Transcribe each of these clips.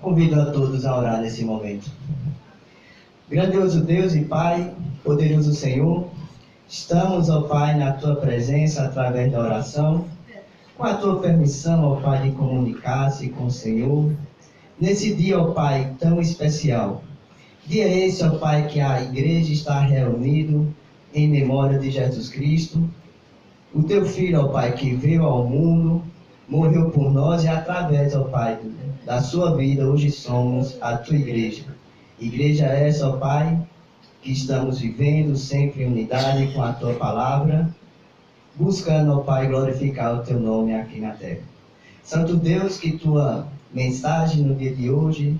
Convido a todos a orar nesse momento. Grandioso Deus e Pai, poderoso Senhor, estamos, ó Pai, na Tua presença através da oração, com a Tua permissão, ó Pai, de comunicar-se com o Senhor, nesse dia, ó Pai, tão especial. Dia esse, ó Pai, que a igreja está reunida em memória de Jesus Cristo, o Teu Filho, ó Pai, que veio ao mundo, morreu por nós e através, ó Pai, da sua vida, hoje somos a Tua igreja. Igreja essa, ó Pai, que estamos vivendo sempre em unidade com a Tua palavra, buscando, ó Pai, glorificar o Teu nome aqui na terra. Santo Deus, que Tua mensagem no dia de hoje,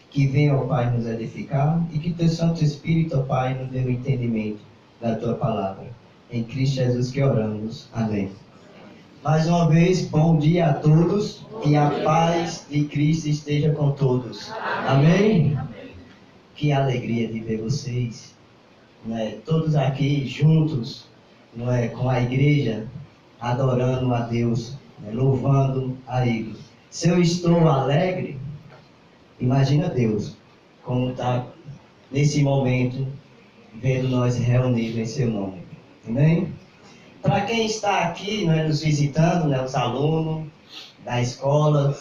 que venha, ó Pai, nos edificar e que Teu Santo Espírito, ó Pai, nos dê o entendimento da Tua palavra. Em Cristo Jesus que oramos. Amém. Mais uma vez, bom dia a todos, que a paz de Cristo esteja com todos. Amém? Que alegria de ver vocês, todos aqui juntos, com a igreja, adorando a Deus, louvando a Ele. Se eu estou alegre, imagina Deus, como está nesse momento, vendo nós reunidos em seu nome. Amém? Para quem está aqui, nos visitando, os alunos da escola,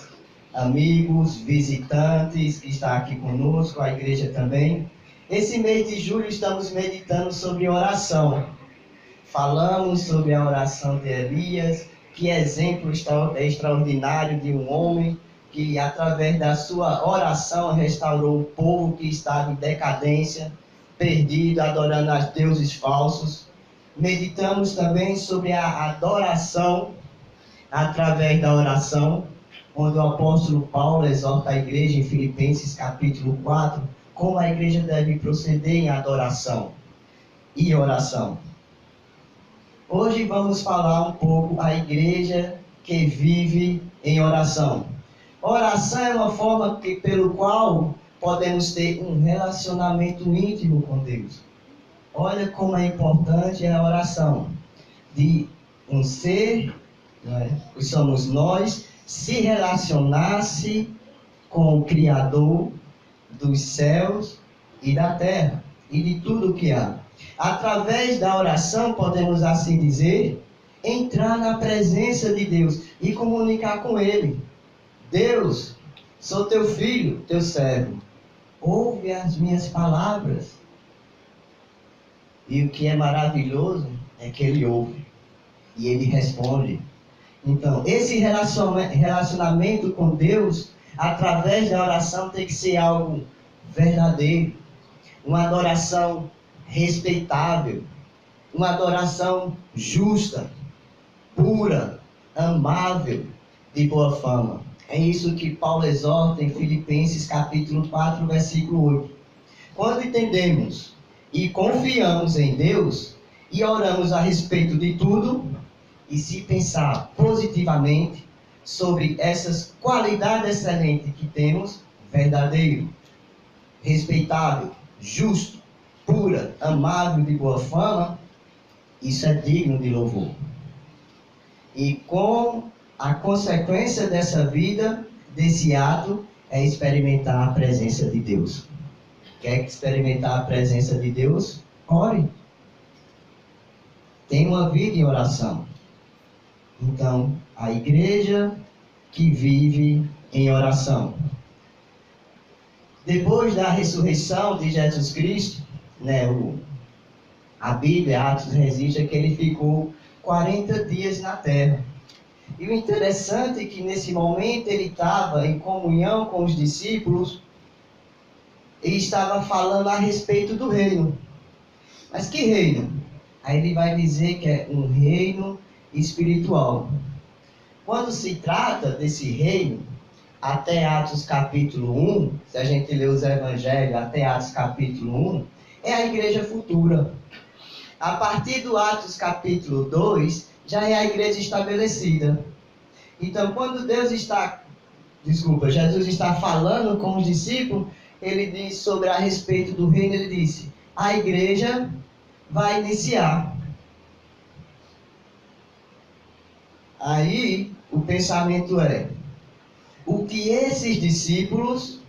amigos, visitantes que estão aqui conosco, a igreja também. Esse mês de julho estamos meditando sobre oração. Falamos sobre a oração de Elias, que exemplo extraordinário de um homem que, através da sua oração, restaurou o povo que estava em decadência, perdido, adorando a deuses falsos. Meditamos também sobre a adoração através da oração, onde o apóstolo Paulo exorta a igreja em Filipenses capítulo 4, como a igreja deve proceder em adoração e oração. Hoje vamos falar um pouco a igreja que vive em oração. Oração é uma forma pelo qual podemos ter um relacionamento íntimo com Deus. Olha como é importante a oração, de um ser, que somos nós, se relacionasse com o Criador dos céus e da terra, e de tudo o que há. Através da oração, podemos assim dizer, entrar na presença de Deus e comunicar com Ele. Deus, sou teu filho, teu servo, ouve as minhas palavras. E o que é maravilhoso é que Ele ouve e Ele responde. Então, esse relacionamento com Deus, através da oração, tem que ser algo verdadeiro. Uma adoração respeitável. Uma adoração justa, pura, amável, de boa fama. É isso que Paulo exorta em Filipenses capítulo 4, versículo 8. Quando entendemos e confiamos em Deus e oramos a respeito de tudo, e se pensar positivamente sobre essas qualidades excelentes que temos, verdadeiro, respeitável, justo, pura, amável, de boa fama, isso é digno de louvor. E com a consequência dessa vida, desse ato, é experimentar a presença de Deus. Quer experimentar a presença de Deus? Ore. Tenha uma vida em oração. Então, a igreja que vive em oração. Depois da ressurreição de Jesus Cristo, a Bíblia, Atos, registra que ele ficou 40 dias na terra. E o interessante é que nesse momento ele estava em comunhão com os discípulos e estava falando a respeito do reino. Mas que reino? Aí ele vai dizer que é um reino espiritual. Quando se trata desse reino, até Atos capítulo 1, se a gente ler os evangelhos até Atos capítulo 1, é a igreja futura. A partir do Atos capítulo 2, já é a igreja estabelecida. Então, quando Jesus está falando com os discípulos, ele diz sobre a respeito do reino, ele disse, a igreja vai iniciar. Aí, o pensamento é, o que esses discípulos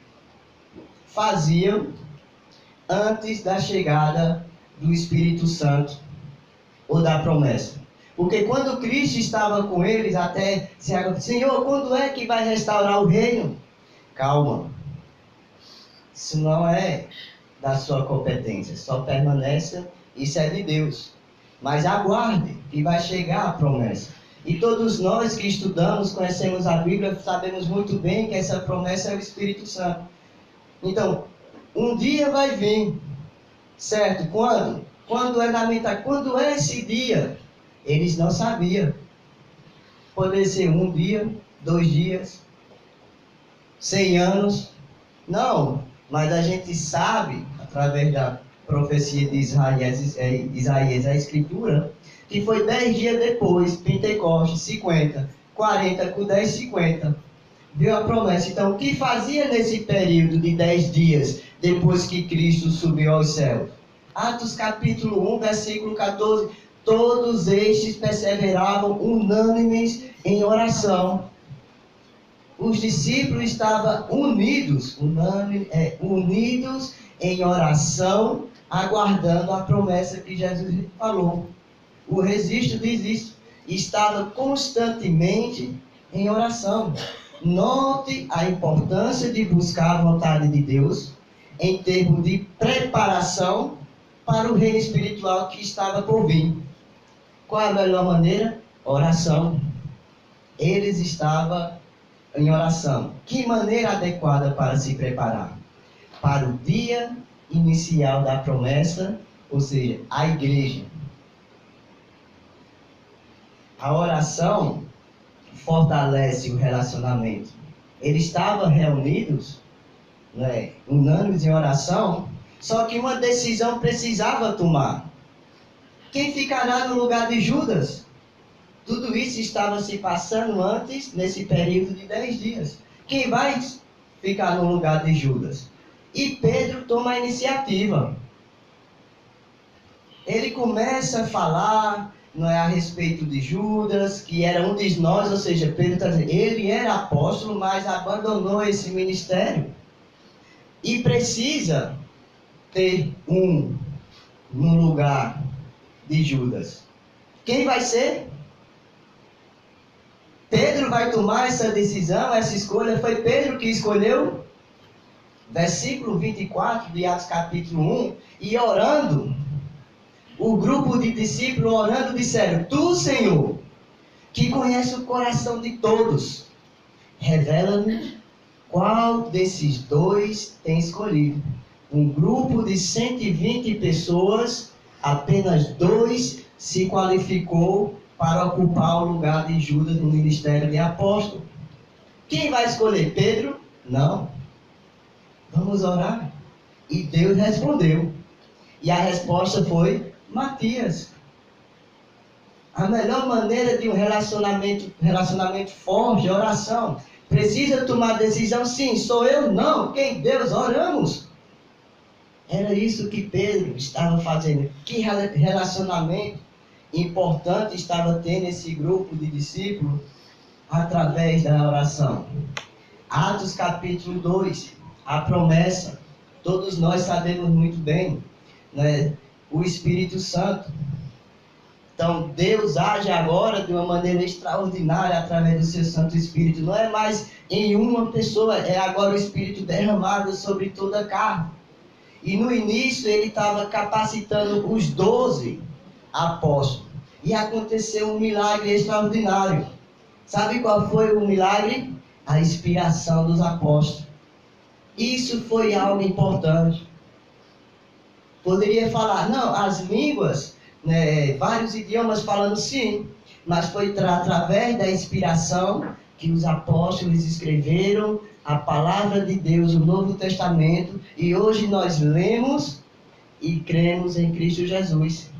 faziam antes da chegada do Espírito Santo ou da promessa. Porque quando Cristo estava com eles, até se agora, Senhor, quando é que vai restaurar o reino? Calma. Isso não é da sua competência, só permanece, isso é de Deus. Mas aguarde, que vai chegar a promessa. E todos nós que estudamos, conhecemos a Bíblia, sabemos muito bem que essa promessa é o Espírito Santo. Então, um dia vai vir, certo? Quando? Quando é na metade? Quando é esse dia? Eles não sabiam. Pode ser um dia, 2 dias, 100 anos. Não, mas a gente sabe, através da profecia de Isaías, a Escritura, que foi 10 dias depois, Pentecostes, 50, 40, com 10, 50, veio a promessa. Então, o que fazia nesse período de 10 dias, depois que Cristo subiu ao céu? Atos capítulo 1, versículo 14, todos estes perseveravam unânimes em oração. Os discípulos estavam unidos em oração, aguardando a promessa que Jesus falou. O registro diz isso. Estava constantemente em oração. Note a importância de buscar a vontade de Deus em termos de preparação para o reino espiritual que estava por vir. Qual é a melhor maneira? Oração. Eles estavam em oração. Que maneira adequada para se preparar? Para o dia inicial da promessa, ou seja, a igreja. A oração fortalece o relacionamento. Eles estavam reunidos, unânimes em oração, só que uma decisão precisava tomar. Quem ficará no lugar de Judas? Tudo isso estava se passando antes, nesse período de 10 dias. Quem vai ficar no lugar de Judas? E Pedro toma a iniciativa. Ele começa a falar, a respeito de Judas, que era um de nós, ou seja, Pedro está dizendo, ele era apóstolo, mas abandonou esse ministério. E precisa ter um no lugar de Judas. Quem vai ser? Pedro vai tomar essa decisão, essa escolha. Foi Pedro que escolheu. Versículo 24 de Atos capítulo 1. E orando, o grupo de discípulos orando disseram, Tu, Senhor, que conhece o coração de todos, revela-me qual desses dois tem escolhido. Um grupo de 120 pessoas, apenas 2 se qualificou para ocupar o lugar de Judas no ministério de apóstolo. Quem vai escolher? Pedro? Não. Vamos orar. E Deus respondeu. E a resposta foi Matias. A melhor maneira de um relacionamento forte é oração. Precisa tomar decisão? Sim. Sou eu? Não. Quem? Deus? Oramos. Era isso que Pedro estava fazendo. Que relacionamento importante estava tendo esse grupo de discípulos através da oração. Atos capítulo 2, a promessa. Todos nós sabemos muito bem, o Espírito Santo. Então, Deus age agora de uma maneira extraordinária através do seu Santo Espírito. Não é mais em uma pessoa, é agora o Espírito derramado sobre toda a carne. E no início ele estava capacitando os 12 apóstolos. E aconteceu um milagre extraordinário. Sabe qual foi o milagre? A inspiração dos apóstolos. Isso foi algo importante. Poderia falar, não, as línguas, vários idiomas falando sim, mas foi através da inspiração que os apóstolos escreveram a palavra de Deus, o Novo Testamento, e hoje nós lemos e cremos em Cristo Jesus.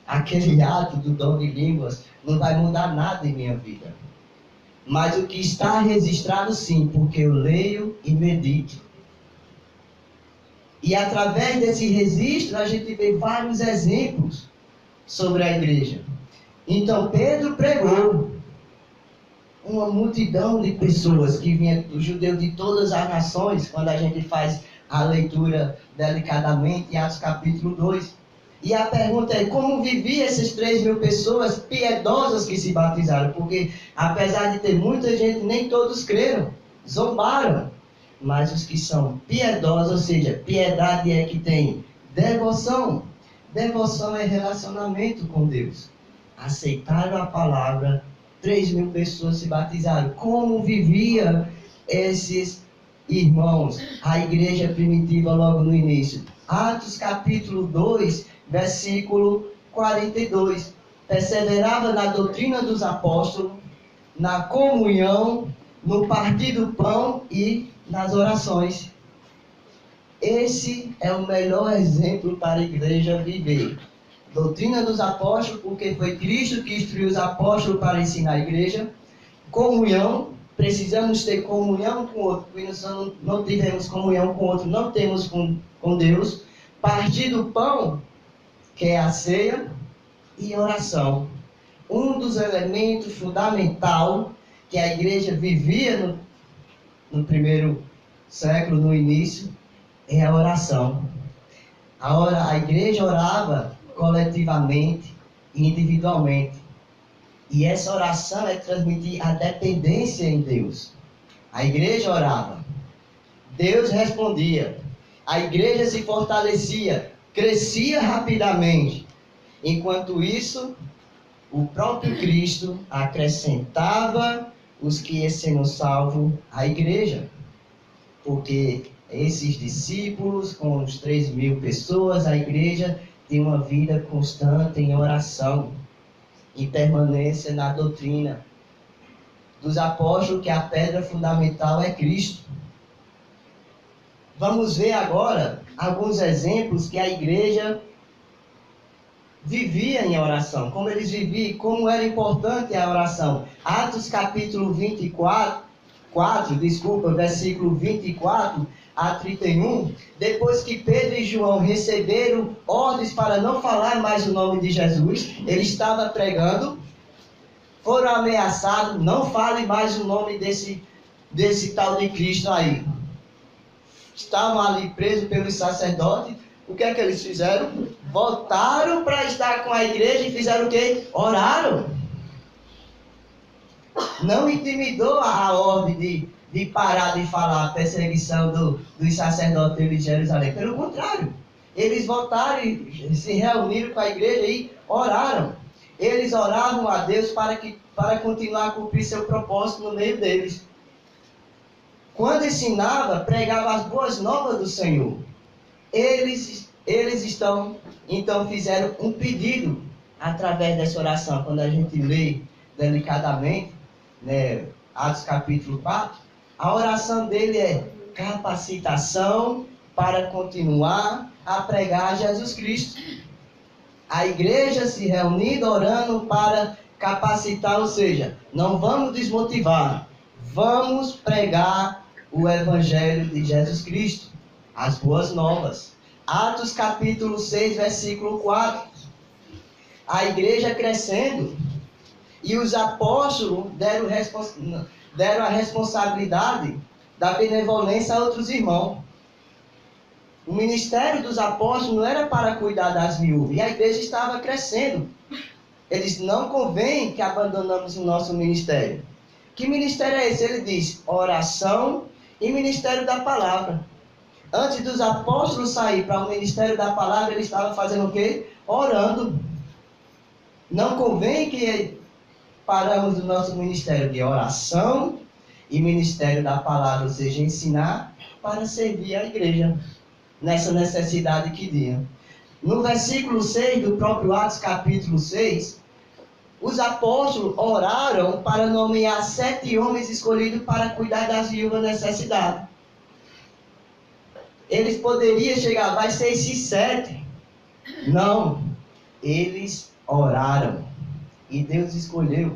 Aquele ato do dom de línguas não vai mudar nada em minha vida. Mas o que está registrado sim, porque eu leio e medito. E através desse registro a gente vê vários exemplos sobre a igreja. Então Pedro pregou. Uma multidão de pessoas que vinha do judeu de todas as nações, quando a gente faz a leitura delicadamente em Atos capítulo 2. E a pergunta é, como viviam essas 3.000 pessoas piedosas que se batizaram? Porque, apesar de ter muita gente, nem todos creram, zombaram. Mas os que são piedosos, ou seja, piedade é que tem devoção. Devoção é relacionamento com Deus. Aceitaram a palavra, 3.000 pessoas se batizaram. Como vivia esses irmãos, a igreja primitiva logo no início? Atos capítulo 2, versículo 42. Perseverava na doutrina dos apóstolos, na comunhão, no partir do pão e nas orações. Esse é o melhor exemplo para a igreja viver. Doutrina dos apóstolos, porque foi Cristo que instruiu os apóstolos para ensinar a igreja. Comunhão, precisamos ter comunhão com o outro, porque se não tivermos comunhão com o outro, não temos com Deus. Partir do pão, que é a ceia, e oração. Um dos elementos fundamentais que a igreja vivia no primeiro século, no início, é a oração. A igreja orava coletivamente e individualmente. E essa oração é transmitir a dependência em Deus. A igreja orava, Deus respondia, a igreja se fortalecia, crescia rapidamente. Enquanto isso, o próprio Cristo acrescentava os que iam sendo salvos à igreja. Porque esses discípulos, com os 3.000 pessoas, a igreja tem uma vida constante em oração, em permanência na doutrina dos apóstolos, que a pedra fundamental é Cristo. Vamos ver agora alguns exemplos que a igreja vivia em oração, como eles viviam, como era importante a oração. Atos capítulo 24, versículo 24 a 31, depois que Pedro e João receberam ordens para não falar mais o nome de Jesus, ele estava pregando, foram ameaçados, não fale mais o nome desse tal de Cristo aí. Estavam ali presos pelos sacerdotes. O que é que eles fizeram? Voltaram para estar com a igreja e fizeram o quê? Oraram. Não intimidou a ordem de parar de falar a perseguição dos sacerdotes de Jerusalém. Pelo contrário, eles voltaram e se reuniram com a igreja e oraram. Eles oravam a Deus para continuar a cumprir seu propósito no meio deles. Quando ensinava, pregava as boas novas do Senhor. Eles então fizeram um pedido através dessa oração. Quando a gente lê delicadamente, né, Atos capítulo 4, a oração dele é capacitação para continuar a pregar Jesus Cristo. A igreja se reunindo, orando para capacitar, ou seja, não vamos desmotivar, vamos pregar o Evangelho de Jesus Cristo, as boas novas. Atos capítulo 6, versículo 4. A igreja crescendo e os apóstolos deram a responsabilidade da benevolência a outros irmãos. O ministério dos apóstolos não era para cuidar das viúvas, e a igreja estava crescendo. Eles não convém que abandonamos o nosso ministério. Que ministério é esse? Ele diz, oração e ministério da palavra. Antes dos apóstolos sair para o ministério da palavra, eles estavam fazendo o quê? Orando. Não convém que paramos o nosso ministério de oração e ministério da palavra, ou seja, ensinar para servir a igreja nessa necessidade que tinha. No versículo 6 do próprio Atos capítulo 6, os apóstolos oraram para nomear 7 homens escolhidos para cuidar das viúvas necessitadas. Eles poderiam chegar, vai ser esses 7. Não, eles oraram. E Deus escolheu,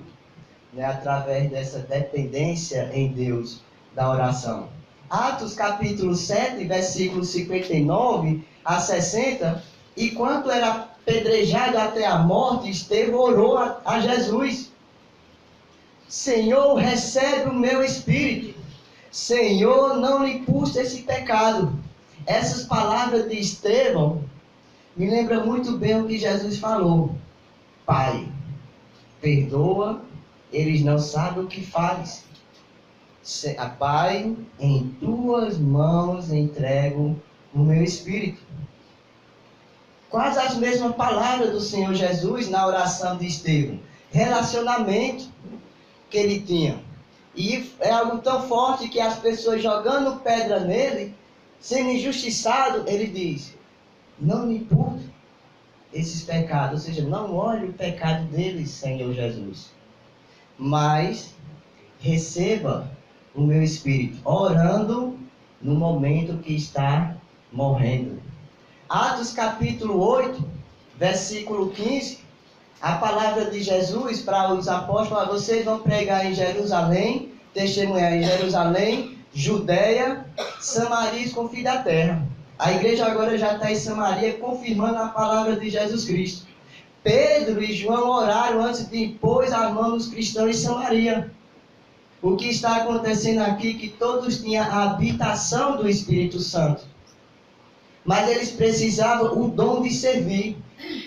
né, através dessa dependência em Deus, da oração. Atos capítulo 7, versículos 59 a 60, e quanto era apedrejado até a morte, Estevão orou a Jesus. Senhor, recebe o meu espírito. Senhor, não lhe puxa esse pecado. Essas palavras de Estevão me lembram muito bem o que Jesus falou. Pai, perdoa, eles não sabem o que faz. Pai, em tuas mãos entrego o meu espírito. Quase as mesmas palavras do Senhor Jesus na oração de Estevão. Relacionamento que ele tinha. E é algo tão forte que as pessoas jogando pedra nele, sendo injustiçado, ele diz: não me impute esses pecados, ou seja, não olhe o pecado deles, Senhor Jesus, mas receba o meu espírito, orando no momento que está morrendo. Atos capítulo 8, versículo 15, a palavra de Jesus para os apóstolos: vocês vão pregar em Jerusalém, testemunhar em Jerusalém, Judeia, Samaria e os confins da terra. A igreja agora já está em Samaria, confirmando a palavra de Jesus Cristo. Pedro e João oraram antes de impor a mão nos cristãos em Samaria. O que está acontecendo aqui é que todos tinham a habitação do Espírito Santo, mas eles precisavam o dom de servir.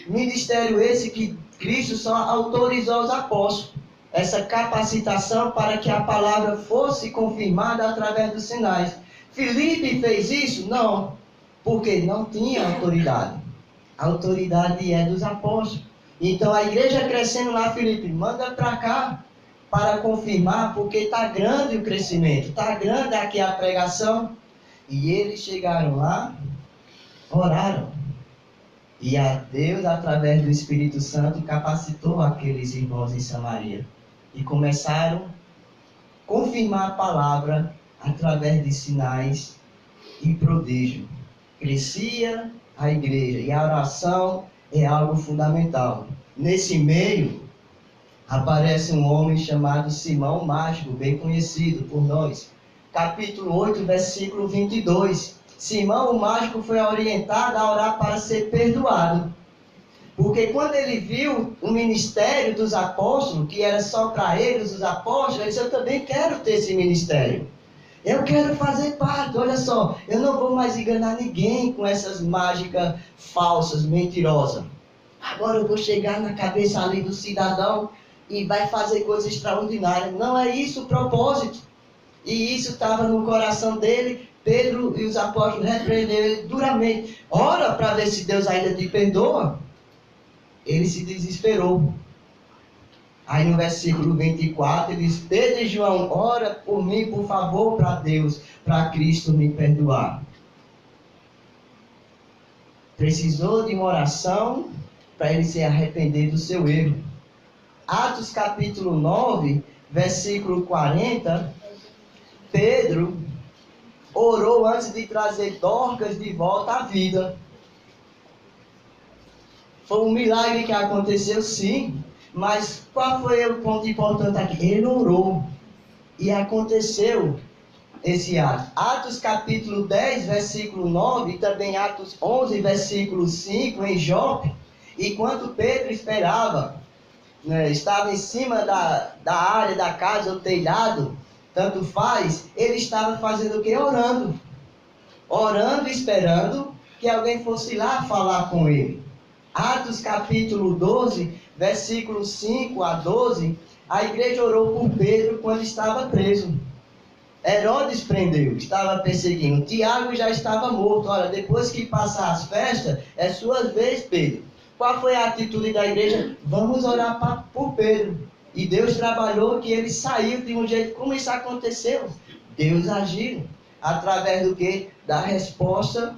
Ministério esse que Cristo só autorizou aos apóstolos. Essa capacitação para que a palavra fosse confirmada através dos sinais. Filipe fez isso? Não, porque não tinha autoridade. A autoridade é dos apóstolos. Então a igreja crescendo lá, Filipe, manda para cá para confirmar, porque está grande o crescimento, está grande aqui a pregação. E eles chegaram lá, oraram. E a Deus, através do Espírito Santo, capacitou aqueles irmãos em Samaria. E começaram a confirmar a palavra através de sinais e prodígio. Crescia a igreja. E a oração é algo fundamental. Nesse meio, aparece um homem chamado Simão Mágico, bem conhecido por nós. Capítulo 8, versículo 22. Simão o Mágico foi orientado a orar para ser perdoado. Porque quando ele viu o ministério dos apóstolos, que era só para eles, os apóstolos, ele disse: eu também quero ter esse ministério. Eu quero fazer parte, olha só, eu não vou mais enganar ninguém com essas mágicas falsas, mentirosas. Agora eu vou chegar na cabeça ali do cidadão e vai fazer coisas extraordinárias. Não é isso o propósito. E isso estava no coração dele. Pedro e os apóstolos repreenderam ele duramente. Ora para ver se Deus ainda te perdoa. Ele se desesperou. Aí no versículo 24 ele diz: Pedro e João, ora por mim, por favor, para Deus, para Cristo me perdoar. Precisou de uma oração para ele se arrepender do seu erro. Atos capítulo 9, versículo 40, Pedro orou antes de trazer Dorcas de volta à vida. Foi um milagre que aconteceu, sim, mas qual foi o ponto importante aqui? Ele orou e aconteceu esse ato. Atos capítulo 10, versículo 9, e também Atos 11, versículo 5, em Jope, enquanto Pedro esperava, estava em cima da área da casa, o telhado, tanto faz, ele estava fazendo o quê? Orando. Orando e esperando que alguém fosse lá falar com ele. Atos capítulo 12, versículos 5 a 12, a igreja orou por Pedro quando estava preso. Herodes prendeu, estava perseguindo. Tiago já estava morto. Olha, depois que passar as festas, é sua vez, Pedro. Qual foi a atitude da igreja? Vamos orar por Pedro. E Deus trabalhou que ele saiu de um jeito. Como isso aconteceu? Deus agiu. Através do quê? Da resposta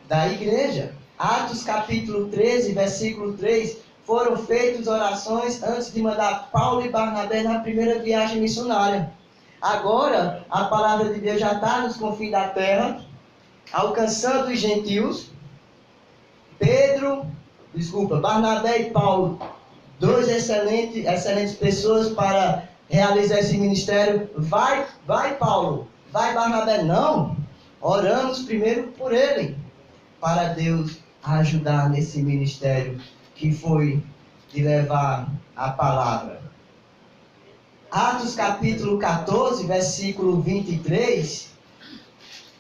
da igreja. Atos capítulo 13, versículo 3. Foram feitas orações antes de mandar Paulo e Barnabé na primeira viagem missionária. Agora, a palavra de Deus já está nos confins da terra, alcançando os gentios. Barnabé e Paulo, dois excelentes pessoas para realizar esse ministério. Vai Paulo, vai Barnabé. Não, oramos primeiro por ele, para Deus ajudar nesse ministério que foi de levar a palavra. Atos capítulo 14, versículo 23,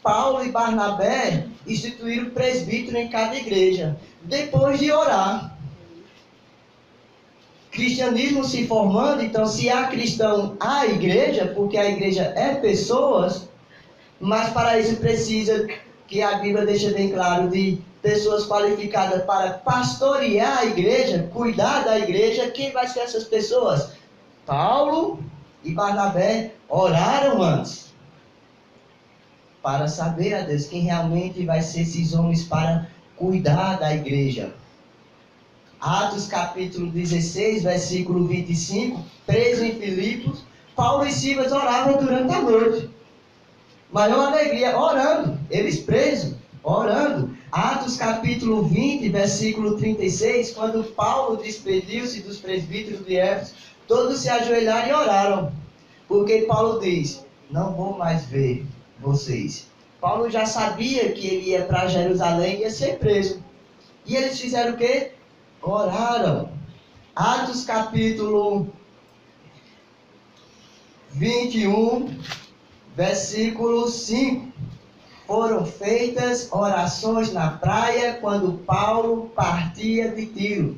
Paulo e Barnabé instituíram presbítero em cada igreja, depois de orar. Cristianismo se formando, então se há cristão, há igreja, porque a igreja é pessoas, mas para isso precisa, que a Bíblia deixa bem claro, de pessoas qualificadas para pastorear a igreja, cuidar da igreja. Quem vai ser essas pessoas? Paulo e Barnabé oraram antes, para saber a Deus quem realmente vai ser esses homens para cuidar da igreja. Atos capítulo 16, versículo 25, preso em Filipos, Paulo e Silas oravam durante a noite. Maior alegria, orando, eles presos, orando. Atos capítulo 20, versículo 36, quando Paulo despediu-se dos presbíteros de Éfeso, todos se ajoelharam e oraram. Porque Paulo diz, não vou mais ver vocês. Paulo já sabia que ele ia para Jerusalém e ia ser preso. E eles fizeram o quê? Oraram. Atos capítulo 21, versículo 5. Foram feitas orações na praia quando Paulo partia de Tiro.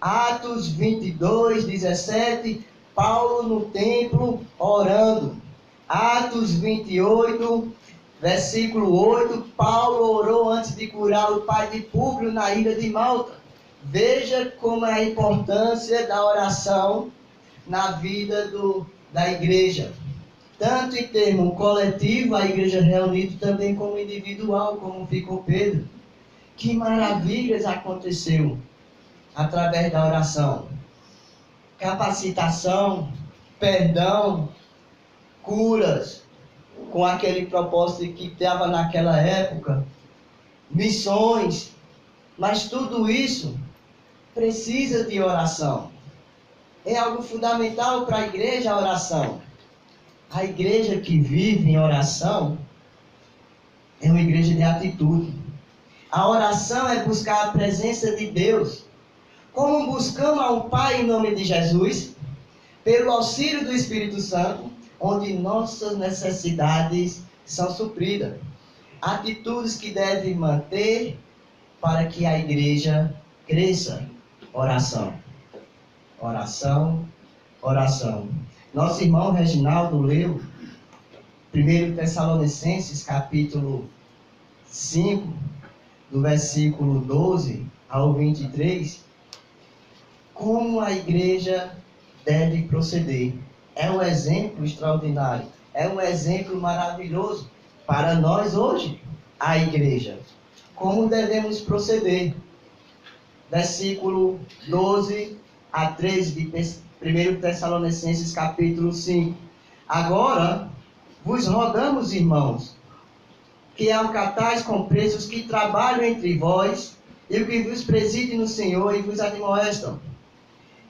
Atos 22, 17. Paulo no templo orando. Atos 28, versículo 8. Paulo orou antes de curar o pai de Públio na ilha de Malta. Veja como é a importância da oração na vida da igreja. Tanto em termo coletivo, a igreja reunida, também como individual, como ficou Pedro. Que maravilhas aconteceu através da oração. Capacitação, perdão, curas, com aquele propósito que estava naquela época, missões, mas tudo isso precisa de oração. É algo fundamental para a igreja, a oração. A igreja que vive em oração é uma igreja de atitude. A oração é buscar a presença de Deus. Como buscamos ao Pai em nome de Jesus, pelo auxílio do Espírito Santo, onde nossas necessidades são supridas. Atitudes que devem manter para que a igreja cresça. Oração. Oração. Oração. Nosso irmão Reginaldo leu 1 Tessalonicenses, capítulo 5, do versículo 12 ao 23, como a igreja deve proceder. É um exemplo extraordinário, é um exemplo maravilhoso para nós hoje, a igreja. Como devemos proceder? Versículo 12 a 13 de 1 Tessalonicenses capítulo 5. Agora, vos rogamos, irmãos, que acatais com presos que trabalham entre vós, e que vos presidem no Senhor e vos admoestam,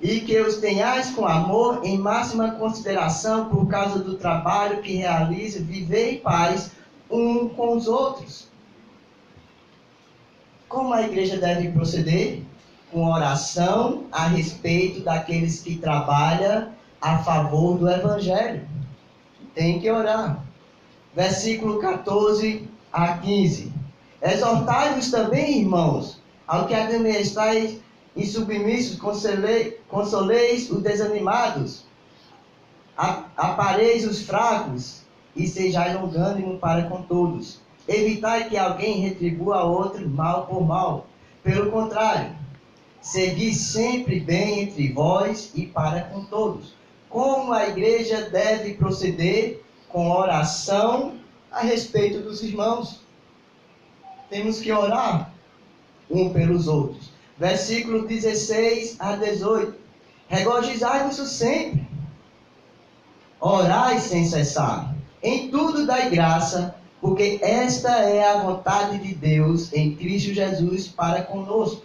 e que os tenhais com amor em máxima consideração por causa do trabalho que realizam, viver em paz um com os outros. Como a igreja deve proceder? Com oração a respeito daqueles que trabalham a favor do Evangelho. Tem que orar. Versículo 14 a 15. Exortai-vos também, irmãos, ao que admoestais insubmissos, consoleis os desanimados, apareis os fracos, e sejais longânimo para com todos. Evitai que alguém retribua a outro mal por mal. Pelo contrário, segui sempre bem entre vós e para com todos. Como a igreja deve proceder? Com oração a respeito dos irmãos. Temos que orar um pelos outros. Versículo 16 a 18. Regozijai-vos sempre. Orai sem cessar. Em tudo dai graça, porque esta é a vontade de Deus em Cristo Jesus para conosco.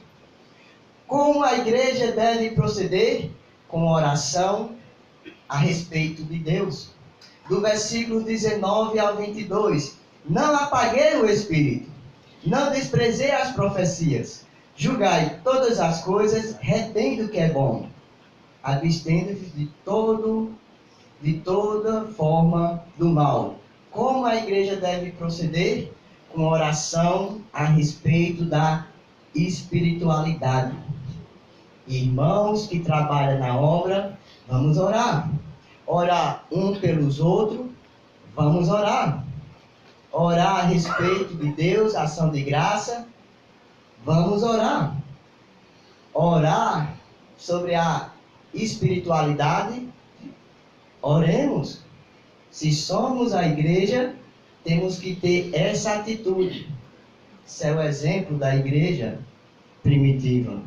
Como a igreja deve proceder? Com oração a respeito de Deus. Do versículo 19 ao 22. Não apaguei o Espírito, não desprezei as profecias, julgai todas as coisas, retendo o que é bom, abstendo-vos de toda forma do mal. Como a igreja deve proceder? Com oração a respeito da espiritualidade. Irmãos que trabalham na obra, vamos orar. Orar um pelos outros, vamos orar. Orar a respeito de Deus, ação de graça, vamos orar. Orar sobre a espiritualidade, oremos. Se somos a igreja, temos que ter essa atitude. Esse é o exemplo da igreja primitiva.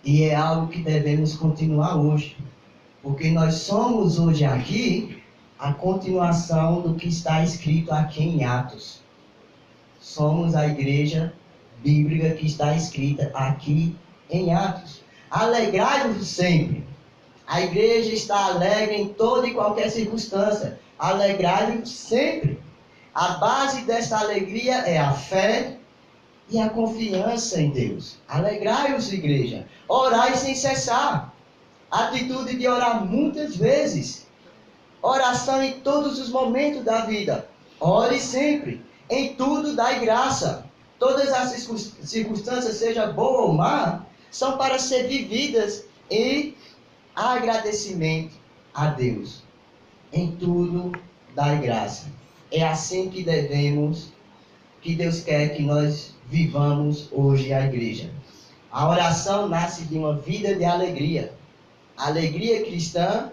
E é algo que devemos continuar hoje. Porque nós somos hoje aqui a continuação do que está escrito aqui em Atos. Somos a igreja bíblica que está escrita aqui em Atos. Alegrai-vos sempre. A igreja está alegre em toda e qualquer circunstância. Alegrai-vos sempre. A base desta alegria é a fé e a confiança em Deus. Alegrai-vos, igreja. Orai sem cessar. Atitude de orar muitas vezes. Oração em todos os momentos da vida. Ore sempre. Em tudo dai graça. Todas as circunstâncias, seja boa ou má, são para ser vividas em agradecimento a Deus. Em tudo dai graça. É assim que devemos, que Deus quer que nós vivamos hoje a igreja. A oração nasce de uma vida de alegria. A alegria cristã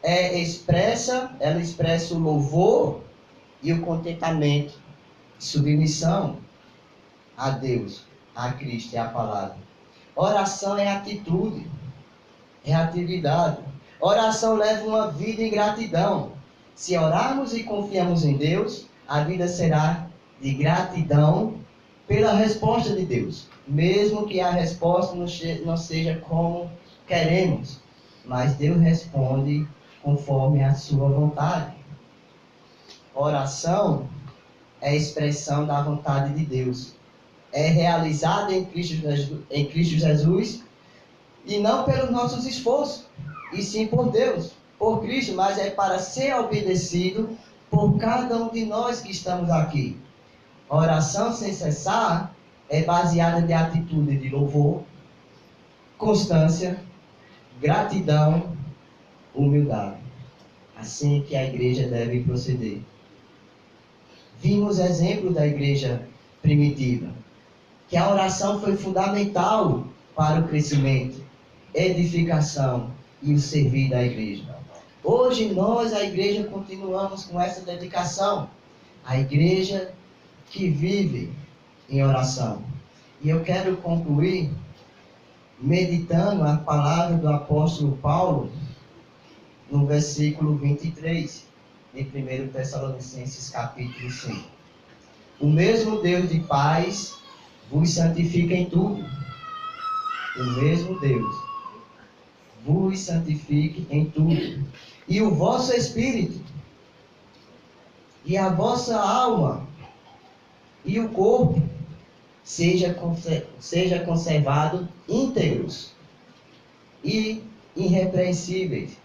ela expressa o louvor e o contentamento, submissão a Deus, a Cristo e a palavra. Oração é atitude, é atividade. Oração leva uma vida em gratidão. Se orarmos e confiamos em Deus, a vida será de gratidão pela resposta de Deus. Mesmo que a resposta não seja como queremos, mas Deus responde conforme a sua vontade. Oração é a expressão da vontade de Deus. É realizada em Cristo Jesus e não pelos nossos esforços, e sim por Deus, por Cristo, mas é para ser obedecido por cada um de nós que estamos aqui. A oração sem cessar é baseada em atitude de louvor, constância, gratidão, humildade. Assim que a igreja deve proceder. Vimos exemplo da igreja primitiva, que a oração foi fundamental para o crescimento, edificação e o servir da igreja. Hoje nós, a igreja, continuamos com essa dedicação. A igreja que vive em oração. E eu quero concluir meditando a palavra do apóstolo Paulo no versículo 23, de 1 Tessalonicenses capítulo 5. O mesmo Deus de paz vos santifica em tudo. O mesmo Deus vos santifique em tudo. E o vosso espírito, e a vossa alma, e o corpo, seja conservado íntegros e irrepreensíveis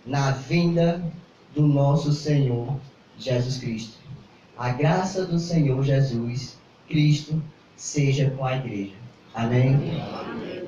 na vinda do nosso Senhor Jesus Cristo. A graça do Senhor Jesus Cristo seja com a igreja. Amém? Amém.